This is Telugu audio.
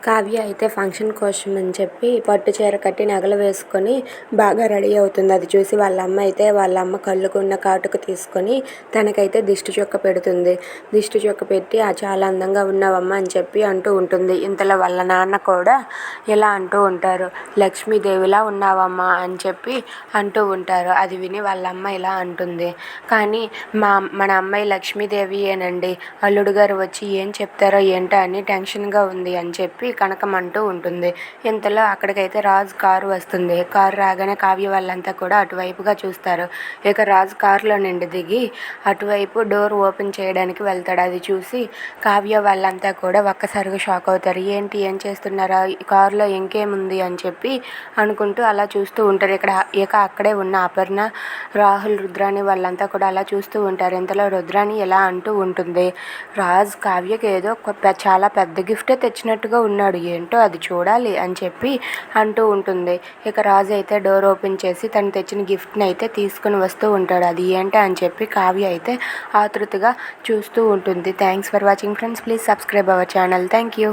కావ్య అయితే ఫంక్షన్ కోసం అని చెప్పి పట్టు చీర కట్టి నగలు వేసుకొని బాగా రెడీ అవుతుంది. అది చూసి వాళ్ళ అమ్మ అయితే వాళ్ళ అమ్మ కళ్ళుకున్న కాటుక తీసుకొని తనకైతే దిష్టి చొక్క పెడుతుంది. దిష్టి చొక్క పెట్టి చాలా అందంగా ఉన్నావమ్మ అని చెప్పి అంటూ ఉంటుంది. ఇంతలో వాళ్ళ నాన్న కూడా ఇలా అంటూ ఉంటారు, లక్ష్మీదేవిలా ఉన్నావమ్మా అని చెప్పి అంటూ ఉంటారు. అది విని వాళ్ళ అమ్మ ఇలా అంటుంది, కానీ మన అమ్మాయి లక్ష్మీదేవియేనండి, అల్లుడు గారు వచ్చి ఏం చెప్తారో ఏంటో అని టెన్షన్గా ఉంది అని చెప్పి కనకం అంటూ ఉంటుంది. ఇంతలో అక్కడికైతే రాజు కారు వస్తుంది. కారు రాగానే కావ్య వాళ్ళంతా కూడా అటువైపుగా చూస్తారు. ఇక రాజు కారులో నుండి దిగి అటువైపు డోర్ ఓపెన్ చేయడానికి వెళ్తాడు. అది చూసి కావ్య వాళ్ళంతా కూడా ఒక్కసారిగా షాక్ అవుతారు. ఏంటి, ఏం చేస్తున్నారా, ఈ కారులో ఇంకేముంది అని చెప్పి అనుకుంటూ అలా చూస్తూ ఉంటారు. ఇక అక్కడే ఉన్న అపర్ణ, రాహుల్, రుద్రాణి వాళ్ళంతా కూడా అలా చూస్తూ ఉంటారు. ఇంతలో రుద్రాణి ఎలా అంటూ ఉంటుంది, రాజ్ కావ్యకి ఏదో చాలా పెద్ద గిఫ్టే తెచ్చినట్టుగా ఉన్నాడు, ఏంటో అది చూడాలి అని చెప్పి అంటూ ఉంటుంది. ఇక రాజు అయితే డోర్ ఓపెన్ చేసి తను తెచ్చిన గిఫ్ట్ని అయితే తీసుకుని వస్తూ ఉంటాడు. అది ఏంటో అని చెప్పి కావ్య అయితే ఆతృతగా చూస్తూ ఉంటుంది. Thanks for watching friends, please subscribe our channel. Thank you.